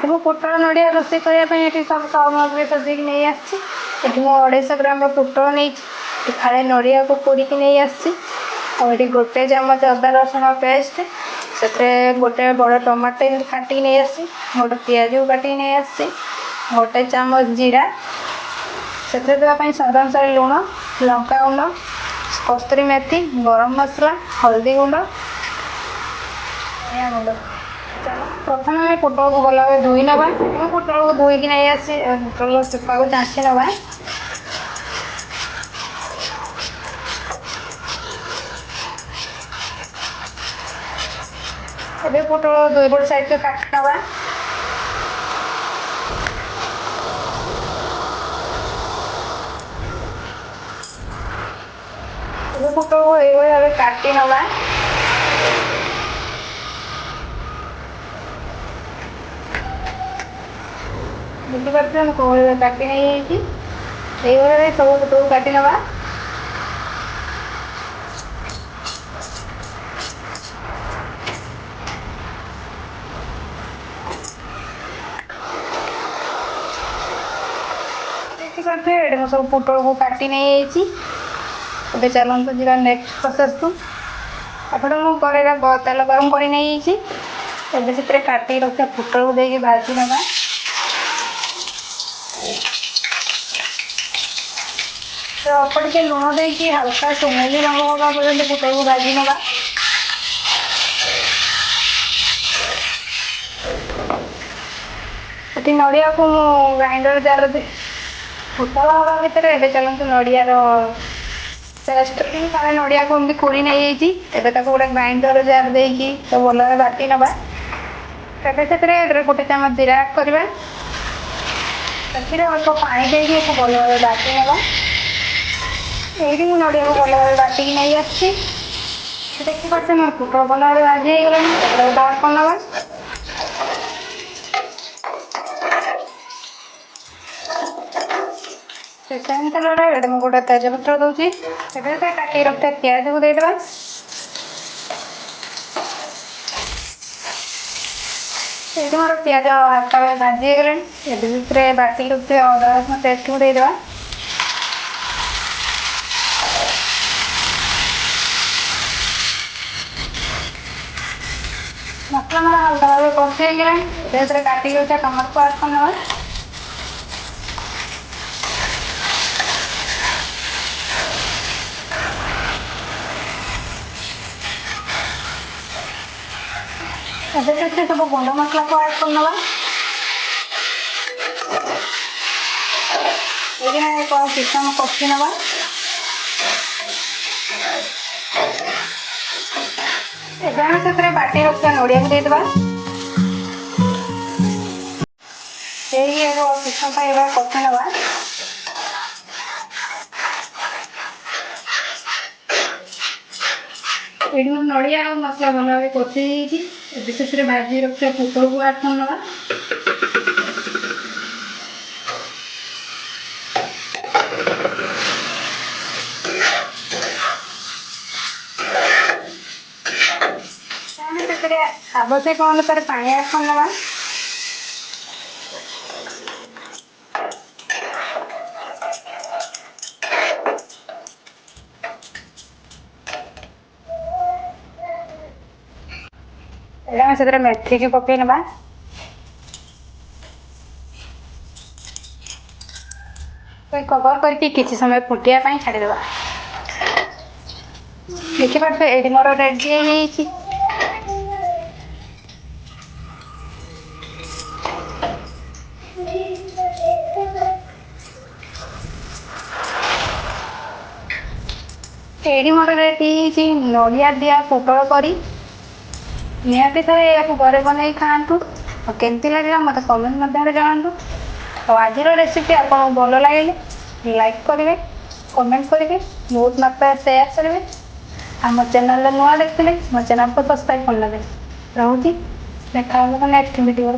ମୁଁ ପୋଟଳ ନଡ଼ିଆ ରୋଷେଇ କରିବା ପାଇଁ ଏଠି ସବୁ ସାମଗ୍ରୀ ସଜେଇକି ନେଇ ଆସିଛି। ଏଠି ମୁଁ 250 ଗ୍ରାମର ପୋଟଳ ନେଇଛି। ଫାଳେ ନଡ଼ିଆକୁ କୋରିକି ନେଇ ଆସିଛି। ଆଉ ଏଠି ଗୋଟେ ଚାମଚ ଅଦା ରସୁଣ ପେଷ୍ଟ, ସେଥିରେ ଗୋଟେ ବଡ଼ ଟମାଟୋ ଏମିତି କାଟିକି ନେଇ ଆସିଛି। ଗୋଟେ ପିଆଜକୁ କାଟିକି ନେଇ ଆସିଛି। ଗୋଟେ ଚାମଚ ଜିରା, ସେଥିରେ ଦେବା ପାଇଁ ସ୍ୱାଦ ଅନୁସାରେ ଲୁଣ, ଲଙ୍କାଗୁଣ୍ଡ, କସ୍ତୁରୀ ମେଥି, ଗରମ ମସଲା, ହଳଦୀ ଗୁଣ୍ଡ, ଧନିଆ ଗୁଣ୍ଡ। ପ୍ରଥମେ ଆମେ ପୋଟଳକୁ ଭଲ ଭାବେ ଧୋଇ ନେବା। ମୁଁ ପୋଟଳକୁ ଧୋଇକି ନେଇ ଆସିଛି। ପୋଟଳ ଚୋପାକୁ ଚାଞ୍ଚି ନେବା। ଏବେ ପୋଟଳ ଦୁଇ ପଟ ସାଇଡରେ କାଟି ନେବା। ଏବେ ପୋଟଳକୁ ଏଇଭଳି ଭାବେ କାଟି ନେବା। ବୁଝିପାରୁଥିବେ ମୁଁ କୋଉ ଭଳି କାଟି ନେଇଯାଇଛି। এইভাবে ସବୁ ପୋଟଳକୁ କାଟି ନେବା। ଦେଖିପାରୁଥିବେ ଏଠି ମୁଁ ସବୁ ପୋଟଳକୁ କାଟି ନେଇଯାଇଛି। ଏବେ ଚାଲନ୍ତୁ ଯିବା ନେକ୍ସଟ ପ୍ରୋସେସକୁ। ଏପଟେ ମୁଁ କଡ଼େଇରେ ତେଲ ଗରମ କରି ନେଇଯାଇଛି। ଏବେ ସେଥିରେ କାଟିକି ରଖିଥିବା ପୋଟଳକୁ ଦେଇକି ଭାଜି ନେବା। ତ ଅଳ୍ପ ଟିକେ ଲୁଣ ଦେଇକି ହାଲକା ସୁନେଲି ରଙ୍ଗ ହେବା ପର୍ଯ୍ୟନ୍ତ ପୋଟଳକୁ ଭାଜି ନେବା। ଏଠି ନଡ଼ିଆକୁ ମୁଁ ଗ୍ରାଇଣ୍ଡର ଜାରରେ ପୋଟଳ ହେବା ଭିତରେ ଏବେ ଚାଲନ୍ତୁ ନଡ଼ିଆର ପେଷ୍ଟ ପାଣି ନଡ଼ିଆକୁ ଏମିତି କୋରି ନେଇଯାଇଛି। ଏବେ ତାକୁ ଗୋଟେ ଗ୍ରାଇଣ୍ଡର ଜାର ଦେଇକି ସବୁ ଭଲ ଭାବେ ବାଟି ନେବା। ଏବେ ସେଥିରେ ଗୋଟେ ଚାମଚ ଜିରା ଆଡ୍ କରିବା। ସେଥିରେ ଅଳ୍ପ ପାଣି ଦେଇକି ଏକୁ ଭଲ ଭାବେ ବାଟି ନେବା। ଏଇଠି ମୁଁ ନଡ଼ିଆକୁ ଭଲ ଭାବେ ବାଟିକି ନେଇ ଆସିଛି। ଦେଖିପାରୁଛେ ମୋ ପୋଟଳ ଭଲ ଭାବେ ଭାଜି ହେଇଗଲାଣି। ଏଟାକୁ ବାହାର କରିନେବା। ସେକେଣ୍ଡ ତେଲରେ ଏଠି ମୁଁ ଗୋଟେ ତେଜପତ୍ର ଦେଉଛି। ଏବେ ସେ କାଟିକି ରଖିଥିବା ପିଆଜକୁ ଦେଇଦେବା। ଏଇଠି ମୋର ପିଆଜ ହାଲକା ଭାଜି ହେଇଗଲାଣି। ଏବେ ସେଥିରେ ବାଟିକି ରଖିଥିବା ଅଦା ରସୁଣ ପେଷ୍ଟକୁ ଦେଇଦେବା। ମସଲା ମୋର ହାଲକା ଭାବେ କଷି ହେଇଗଲାଣି। ଏବେ ସେଥିରେ କାଟିକି ରଖିଥିବା ଟମାଟୋକୁ ଆଡ୍ କରିନେବା। ଏବେ ସେଥିରେ ସବୁ ଗୁଣ୍ଡ ମସଲାକୁ ଆଡ୍ କରିନେବା। ଏଇଠି କିଛି ସମୟ କଷି ନେବା। ଏବେ ଆମେ ସେଥିରେ ବାଟି ରଖିଥିବା ନଡ଼ିଆକୁ ଦେଇଦେବା। ସେଇ କିଛି ସମୟ ପାଇଁ ଏବେ କଷି ନେବା। ଏଇଠି ମୁଁ ନଡ଼ିଆ ଆଉ ମସଲା ଭଲ ଭାବେ କଷି ଦେଇଛି। ଏବେ ସେଥିରେ ଭାଜି ରଖିଥିବା ପୋଟଳକୁ ଆଡ୍ କରିନେବା। ସେଥିରେ ଆବଶ୍ୟକ ଅନୁସାରେ ପାଣି ଆଡ୍ କରିନେବା। ଏବେ ଆମେ ସେଥିରେ ମେଥିକି ପକେଇ ନେବା। କଭର କରିକି କିଛି ସମୟ ଫୁଟିବା ପାଇଁ ଛାଡ଼ିଦେବା। ଦେଖିପାରୁଥିବେ ଏଇଠି ମୋର ରେଡି ହେଇଯାଇଛି। ଏଇଠି ମୋର ରେଡି ହେଇଛି ନଡ଼ିଆ ଦିଆ ପୋଟଳ କରି। ନିହାତି ଥରେ ଏହାକୁ ଘରେ ବନେଇ ଖାଆନ୍ତୁ। ଆଉ କେମିତି ଲାଗିଲା ମୋତେ କମେଣ୍ଟ ମାଧ୍ୟମରେ ଜଣାନ୍ତୁ। ଆଉ ଆଜିର ରେସିପି ଆପଣଙ୍କୁ ଭଲ ଲାଗିଲେ ଲାଇକ୍ କରିବେ, କମେଣ୍ଟ କରିବେ, ବହୁତ ମାତ୍ରାରେ ସେୟାର କରିବେ। ଆମ ଚ୍ୟାନେଲରେ ନୂଆ ଦେଖିଥିଲେ ମୋ ଚ୍ୟାନେଲକୁ ସବସ୍କ୍ରାଇବ୍ କରିନେବେ। ରହୁଛି ଦେଖା ହେବ ନେକ୍ସଟ ଭିଡ଼ିଓ।